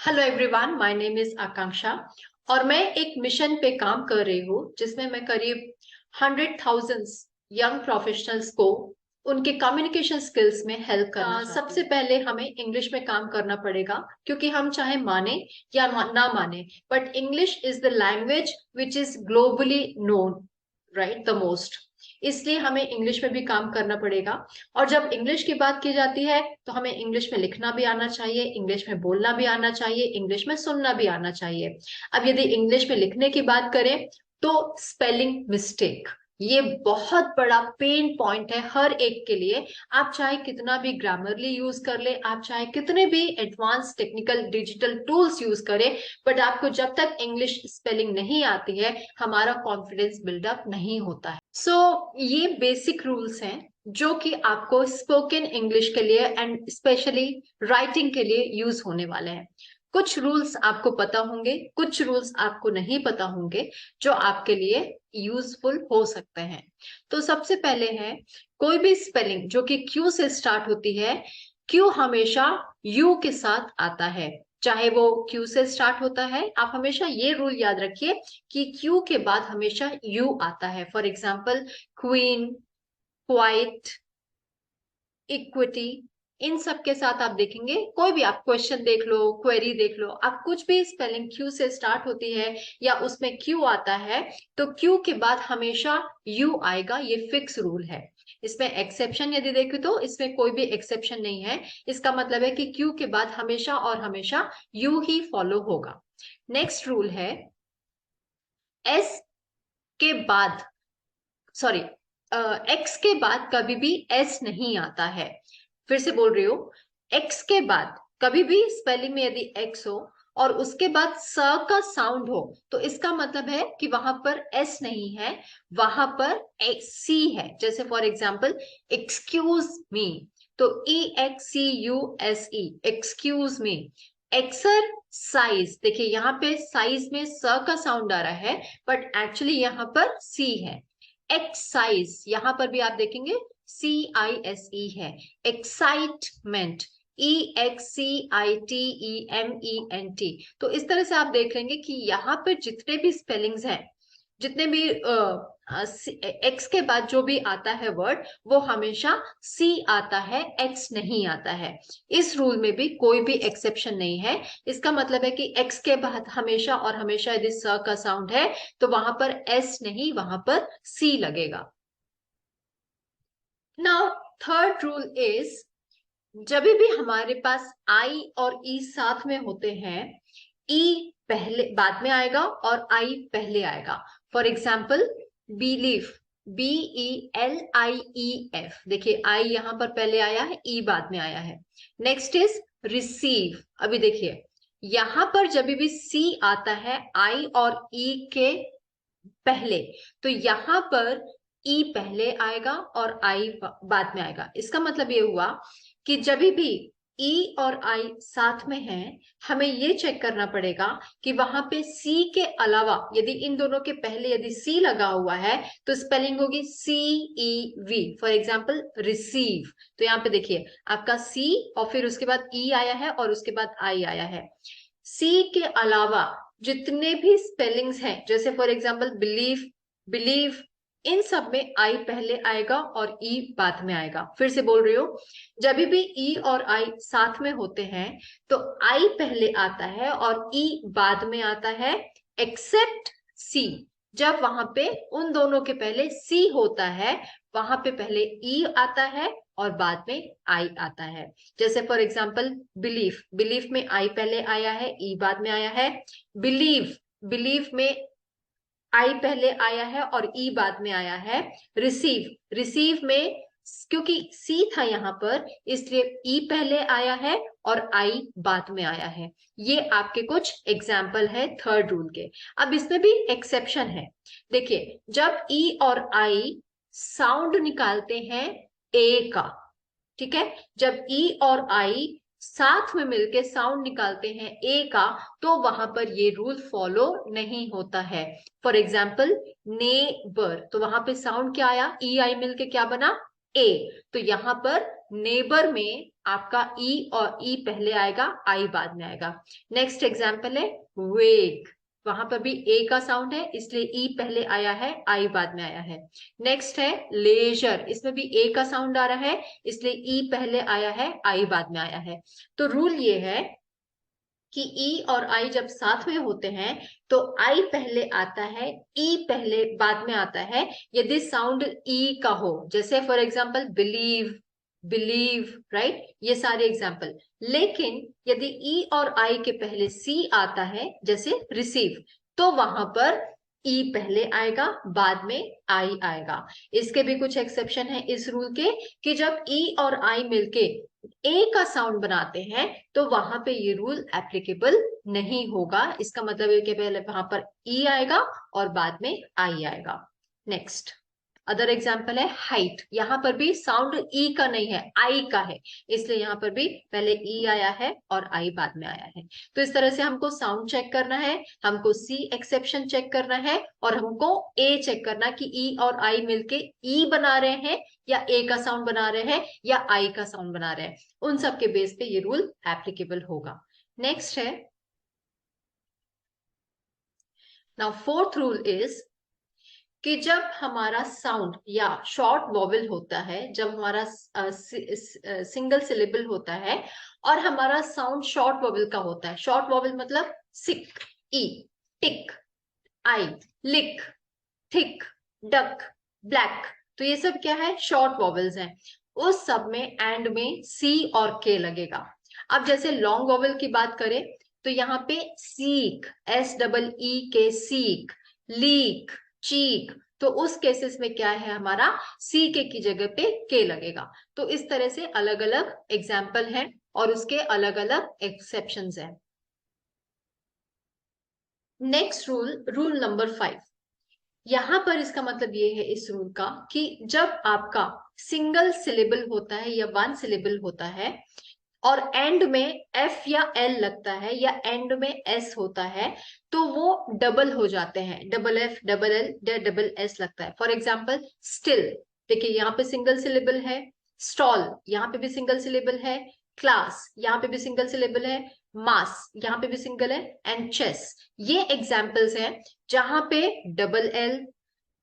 Hello everyone, my name is Akanksha और मैं एक मिशन पे काम कर रही हूँ जिसमें मैं करीब 100,000 यंग प्रोफेशनल्स को उनके कम्युनिकेशन स्किल्स में हेल्प करना चाहती हूँ। सबसे पहले हमें इंग्लिश में काम करना पड़ेगा क्योंकि हम चाहे माने या ना माने, but English is the language which is globally known, right, the most. इसलिए हमें इंग्लिश में भी काम करना पड़ेगा। और जब इंग्लिश की बात की जाती है तो हमें इंग्लिश में लिखना भी आना चाहिए, इंग्लिश में बोलना भी आना चाहिए, इंग्लिश में सुनना भी आना चाहिए। अब यदि इंग्लिश में लिखने की बात करें तो स्पेलिंग मिस्टेक ये बहुत बड़ा पेन पॉइंट है हर एक के लिए। आप चाहे कितना भी ग्रामरली यूज कर ले, आप चाहे कितने भी advance technical digital tools use करें, बट आपको जब तक इंग्लिश स्पेलिंग नहीं आती है हमारा कॉन्फिडेंस बिल्डअप नहीं होता है। ये बेसिक रूल्स हैं जो कि आपको स्पोकन इंग्लिश के लिए एंड स्पेशली राइटिंग के लिए यूज होने वाले हैं। कुछ रूल्स आपको पता होंगे, कुछ रूल्स आपको नहीं पता होंगे जो आपके लिए यूजफुल हो सकते हैं। तो सबसे पहले है, कोई भी स्पेलिंग जो कि क्यू से स्टार्ट होती है, क्यू हमेशा यू के साथ आता है। चाहे वो क्यू से स्टार्ट होता है, आप हमेशा ये रूल याद रखिए कि क्यू के बाद हमेशा यू आता है। For example queen, quite, equity, इन सब के साथ आप देखेंगे, कोई भी आप क्वेश्चन देख लो, क्वेरी देख लो, आप कुछ भी स्पेलिंग क्यू से स्टार्ट होती है या उसमें क्यू आता है तो क्यू के बाद हमेशा यू आएगा। ये फिक्स रूल है। इसमें एक्सेप्शन यदि देखें तो इसमें कोई भी एक्सेप्शन नहीं है। इसका मतलब है कि क्यू के बाद हमेशा और हमेशा यू ही फॉलो होगा। नेक्स्ट रूल है, एस के बाद, सॉरी, एक्स के बाद कभी भी एस नहीं आता है। फिर से बोल रही हूँ, एक्स के बाद कभी भी स्पेलिंग में यदि एक्स हो और उसके बाद स का साउंड हो तो इसका मतलब है कि वहां पर एस नहीं है, वहां पर सी है। जैसे फॉर एग्जाम्पल एक्सक्यूज मी, तो EXCUSE, एक्सक्यूज मी। एक्सरसाइज, देखिए यहाँ पे साइज में स का साउंड आ रहा है बट एक्चुअली यहाँ पर सी है। एक्साइज, यहां पर भी आप देखेंगे CISE है। Excitement, EXCITEMENT। तो इस तरह से आप देख लेंगे कि यहाँ पर जितने भी स्पेलिंग्स हैं, जितने भी एक्स के बाद जो भी आता है वर्ड, वो हमेशा सी आता है, एक्स नहीं आता है। इस रूल में भी कोई भी एक्सेप्शन नहीं है। इसका मतलब है कि एक्स के बाद हमेशा और हमेशा यदि स का साउंड है तो वहां पर एस नहीं, वहां पर सी लगेगा। नाउ थर्ड रूल इज, जब भी हमारे पास आई और ई साथ में होते हैं, ई पहले बाद में आएगा और आई पहले आएगा। फॉर एग्जाम्पल बिलीफ, BELIEF, देखिए आई यहां पर पहले आया है, ई बाद में आया है। नेक्स्ट इज रिसीव, अभी देखिए यहां पर जब भी सी आता है आई और ई के पहले, तो यहां पर ई पहले आएगा और आई बाद में आएगा। इसका मतलब ये हुआ कि जब भी ई और आई साथ में हैं, हमें ये चेक करना पड़ेगा कि वहां पे सी के अलावा यदि इन दोनों के पहले यदि सी लगा हुआ है तो स्पेलिंग होगी CEV। फॉर एग्जाम्पल रिसीव, तो यहाँ पे देखिए आपका सी और फिर उसके बाद ई आया है और उसके बाद आई आया है। सी के अलावा जितने भी स्पेलिंग्स हैं, जैसे फॉर एग्जाम्पल बिलीव, बिलीव, इन सब में आई पहले आएगा और ई बाद में आएगा। फिर से बोल रही हूँ, जब भी ई और आई साथ में होते हैं तो आई पहले आता है और ई बाद में आता है, एक्सेप्ट सी। जब वहां पे उन दोनों के पहले सी होता है, वहां पे पहले ई आता है और बाद में आई आता है। जैसे फॉर एग्जाम्पल बिलीफ, बिलीफ में आई पहले आया है, ई बाद में आया है। बिलीव, बिलीव में आई पहले आया है और ई बाद में आया है। रिसीव, रिसीव में क्योंकि सी था यहाँ पर इसलिए ई पहले आया है और आई बाद में आया है। ये आपके कुछ एग्जाम्पल है थर्ड रूल के। अब इसमें भी एक्सेप्शन है। देखिए जब ई और आई साउंड निकालते हैं ए का, ठीक है, जब ई और आई साथ में मिलके साउंड निकालते हैं ए का तो वहां पर ये रूल फॉलो नहीं होता है। फॉर एग्जाम्पल नेबर, तो वहां पे साउंड क्या आया, ई आई मिलके क्या बना, ए। तो यहाँ पर नेबर में आपका ई और ई पहले आएगा, आई बाद में आएगा। नेक्स्ट एग्जाम्पल है वेग, वहां पर भी ए का साउंड है इसलिए ई पहले आया है, आई बाद में आया है। नेक्स्ट है लेजर, इसमें भी ए का साउंड आ रहा है इसलिए ई पहले आया है, आई बाद में आया है। तो रूल ये है कि ई और आई जब साथ में होते हैं तो आई पहले आता है, ई पहले बाद में आता है यदि साउंड ई का हो। जैसे for example believe, believe, right, ये सारे एग्जांपल। लेकिन यदि ई और आई के पहले सी आता है जैसे रिसीव, तो वहां पर ई पहले आएगा बाद में आई आएगा। इसके भी कुछ एक्सेप्शन है इस रूल के कि जब ई और आई मिलके ए का साउंड बनाते हैं तो वहां पे ये रूल एप्लीकेबल नहीं होगा। इसका मतलब है कि पहले वहां पर ई आएगा और बाद में आई आएगा। नेक्स्ट अदर एग्जांपल है हाइट, यहां पर भी साउंड ई का नहीं है, आई का है, इसलिए यहां पर भी पहले ई आया है और आई बाद में आया है। तो इस तरह से हमको साउंड चेक करना है, हमको सी एक्सेप्शन चेक करना है और हमको ए चेक करना कि ई और आई मिलके ई बना रहे हैं या ए का साउंड बना रहे हैं या आई का साउंड बना रहे हैं। उन सब के बेस पे ये रूल एप्लीकेबल होगा। नेक्स्ट है नाउ फोर्थ रूल इज कि जब हमारा साउंड या शॉर्ट वॉवेल होता है, जब हमारा सिंगल सिलेबल होता है और हमारा साउंड शॉर्ट वॉवेल का होता है, शॉर्ट वॉवेल मतलब सिक, ई, टिक, आई, लिक, थिक, डक, ब्लैक, तो ये सब क्या है, शॉर्ट वॉवेल्स हैं। उस सब में एंड में सी और के लगेगा। अब जैसे लॉन्ग वॉवेल की बात करें तो यहाँ पे सीक, एस डबल ई के सीक, लीक, चीक, तो उस केसेस में क्या है हमारा सी के की जगह पे के लगेगा। तो इस तरह से अलग अलग एग्जाम्पल हैं और उसके अलग अलग एक्सेप्शंस हैं। नेक्स्ट रूल, रूल नंबर 5, यहां पर इसका मतलब ये है इस रूल का कि जब आपका सिंगल सिलेबल होता है या वन सिलेबल होता है और एंड में एफ या एल लगता है या एंड में एस होता है तो वो डबल हो जाते हैं, डबल एफ, डबल एल या डबल एस लगता है। फॉर एग्जाम्पल स्टिल, देखिए यहाँ पे सिंगल सिलेबल है, स्टॉल यहाँ पे भी सिंगल सिलेबल है, क्लास यहाँ पे भी सिंगल सिलेबल है, मास यहाँ पे भी सिंगल है, एंड चेस, ये एग्जाम्पल्स हैं जहां पे डबल एल,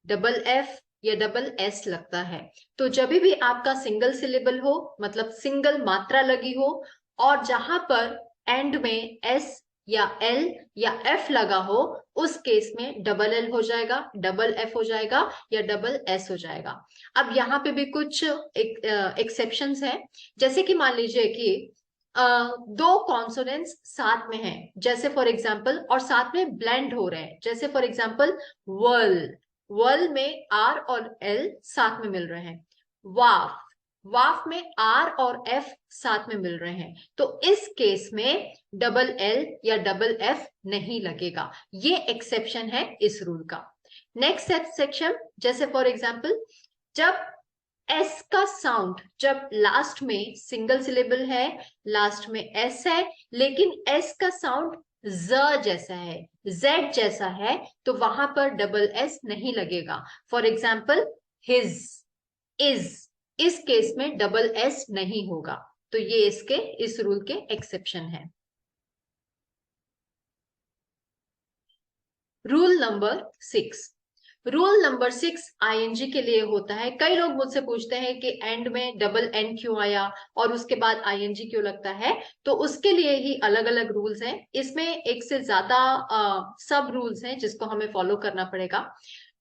डबल एफ या डबल एस लगता है। तो जब भी आपका सिंगल सिलेबल हो मतलब सिंगल मात्रा लगी हो और जहां पर एंड में एस या एल या एफ लगा हो उस केस में डबल एल हो जाएगा, डबल एफ हो जाएगा या डबल एस हो जाएगा। अब यहाँ पे भी कुछ एक्सेप्शंस हैं, जैसे कि मान लीजिए कि दो कॉन्सोनेंट्स साथ में हैं, जैसे फॉर एग्जाम्पल, और साथ में ब्लेंड हो रहे हैं, जैसे फॉर एग्जाम्पल वर्ल, वर्ल में आर और एल साथ में मिल रहे हैं, वाफ, वाफ में आर और एफ साथ में मिल रहे हैं, तो इस केस में डबल एल या डबल एफ नहीं लगेगा। ये एक्सेप्शन है इस रूल का। नेक्स्ट सेक्शन, जैसे फॉर एग्जाम्पल जब एस का साउंड, जब लास्ट में सिंगल सिलेबल है, लास्ट में एस है, लेकिन एस का साउंड ज जैसा है, जेड जैसा है, तो वहां पर डबल एस नहीं लगेगा। फॉर एग्जाम्पल हिज, इज, इस केस में डबल एस नहीं होगा। तो ये इसके इस रूल के एक्सेप्शन है। Rule number 6, rule number 6 ING के लिए होता है। कई लोग मुझसे पूछते हैं कि एंड में डबल एन क्यों आया और उसके बाद आईएनजी क्यों लगता है, तो उसके लिए ही अलग अलग रूल्स हैं। इसमें एक से ज्यादा सब रूल्स हैं जिसको हमें फॉलो करना पड़ेगा।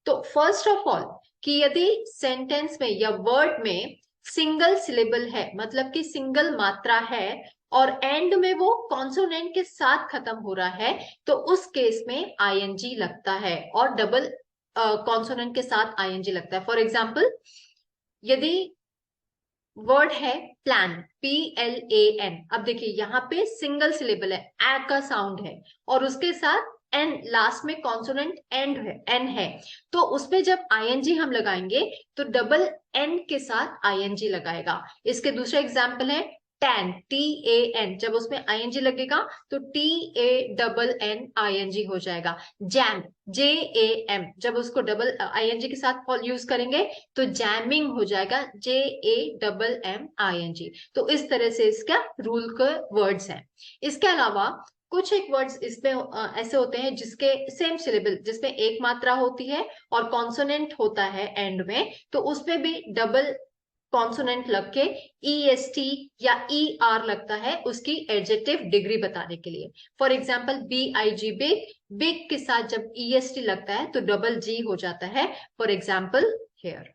तो फर्स्ट ऑफ ऑल कि यदि सेंटेंस में या वर्ड में सिंगल सिलेबल है मतलब कि सिंगल मात्रा है और एंड में वो कॉन्सोनेंट के साथ खत्म हो रहा है तो उस केस में आईएनजी लगता है और डबल कॉन्सोनेंट के साथ आईएनजी लगता है। फॉर एग्जाम्पल यदि वर्ड है प्लान, PLAN, अब देखिए यहाँ पे सिंगल सिलेबल है, ए का साउंड है और उसके साथ एन, लास्ट में कॉन्सोनेंट एंड है, एन है, तो उसमें जब आईएनजी हम लगाएंगे तो डबल एन के साथ आईएनजी लगाएगा। इसके दूसरे एग्जाम्पल है टैन, TAN, जब उसमें ING लगेगा तो TANNING हो जाएगा। जैम, JAM, जब उसको डबल ING के साथ यूज करेंगे तो जैमिंग हो जाएगा, JAMMING। तो इस तरह से इसका रूल के वर्ड्स हैं। इसके अलावा कुछ एक वर्ड्स इसमें ऐसे होते हैं जिसके सेम सिलेबल, जिसमें एक मात्रा होती है और कॉन्सोनेंट होता है एंड में, तो उसमें भी डबल कॉन्सोनेंट लग के EST या ER लगता है उसकी एडजेक्टिव डिग्री बताने के लिए। For example BIG, big, big के साथ जब EST लगता है तो डबल G हो जाता है। For example hair,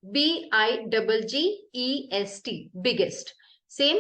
BIGGEST, biggest. Same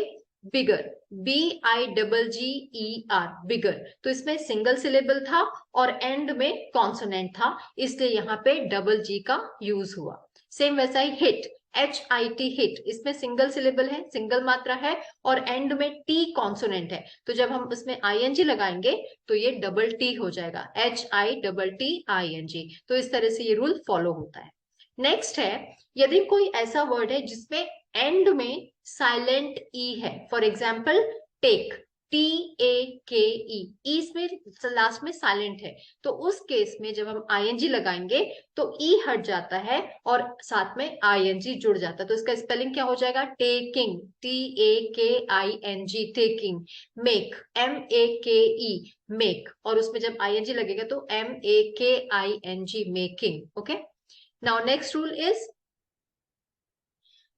bigger, BIGGER, बिगर। तो इसमें सिंगल सिलेबल था और एंड में कॉन्सोनेंट था, इसलिए यहाँ पे डबल G का यूज हुआ। सेम वैसा ही हिट, HIT, हिट, इसमें सिंगल सिलेबल है, सिंगल मात्रा है और एंड में T कॉन्सोनेंट है, तो जब हम उसमें ING लगाएंगे तो ये डबल T हो जाएगा, HITTING। तो इस तरह से ये रूल फॉलो होता है। नेक्स्ट है, यदि कोई ऐसा वर्ड है जिसमें एंड में साइलेंट ई है, फॉर एग्जाम्पल टेक, TAKE, इसमें लास्ट में साइलेंट है, तो उस केस में जब हम ING लगाएंगे तो ई हट जाता है और साथ में ING जुड़ जाता है, तो इसका स्पेलिंग क्या हो जाएगा, taking, TAKING, taking. Make, MAKE, make, और उसमें जब ING लगेगा तो MAKING, making. Okay, now next rule is,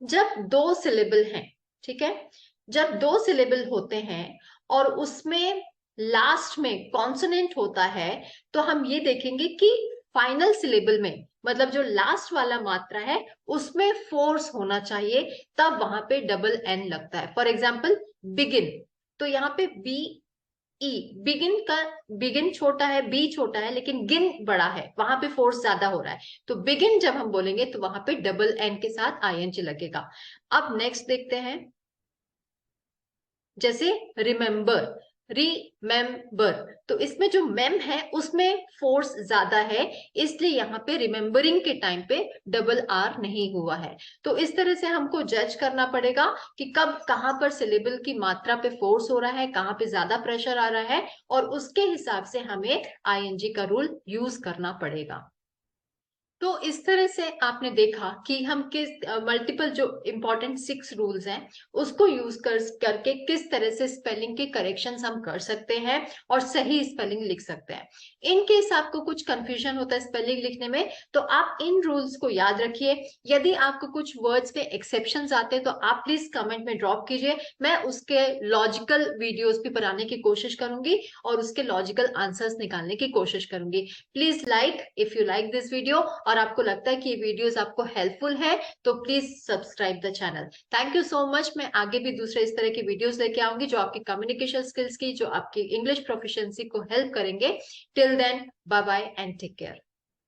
जब दो सिलेबल हैं, ठीक है, जब दो सिलेबल होते हैं और उसमें लास्ट में कॉन्सोनेंट होता है, तो हम ये देखेंगे कि फाइनल सिलेबल में, मतलब जो लास्ट वाला मात्रा है उसमें फोर्स होना चाहिए, तब वहां पे डबल N लगता है। फॉर एग्जाम्पल बिगिन, तो यहाँ पे बिगिन का, बिगिन छोटा है, बी छोटा है, लेकिन गिन बड़ा है, वहां पे फोर्स ज्यादा हो रहा है, तो बिगिन जब हम बोलेंगे तो वहां पे डबल N के साथ ING लगेगा। अब नेक्स्ट देखते हैं, जैसे रिमेंबर, रिमेंबर, तो इसमें जो मेम है उसमें फोर्स ज्यादा है, इसलिए यहाँ पे रिमेंबरिंग के टाइम पे डबल R नहीं हुआ है। तो इस तरह से हमको जज करना पड़ेगा कि कब कहाँ पर सिलेबल की मात्रा पे फोर्स हो रहा है, कहाँ पे ज्यादा प्रेशर आ रहा है, और उसके हिसाब से हमें ING का रूल यूज करना पड़ेगा। तो इस तरह से आपने देखा कि हम किस मल्टीपल जो इंपॉर्टेंट 6 रूल्स हैं उसको यूज करके किस तरह से स्पेलिंग के करेक्शंस हम कर सकते हैं और सही स्पेलिंग लिख सकते हैं। इन केस आपको कुछ कंफ्यूजन होता है स्पेलिंग लिखने में, तो आप इन रूल्स को याद रखिए। यदि आपको कुछ वर्ड्स में एक्सेप्शंस आते हैं तो आप प्लीज कमेंट में ड्रॉप कीजिए, मैं उसके लॉजिकल वीडियोस भी बनाने की कोशिश करूंगी और उसके लॉजिकल आंसर्स निकालने की कोशिश करूंगी। Please like if you like this video, और आपको लगता है कि ये वीडियोस आपको हेल्पफुल है तो please subscribe the channel. Thank you so much. मैं आगे भी दूसरे इस तरह की वीडियोस लेके आऊंगी जो आपकी कम्युनिकेशन स्किल्स की, जो आपकी इंग्लिश प्रोफिशिएंसी को हेल्प करेंगे। Till then, bye bye and take care.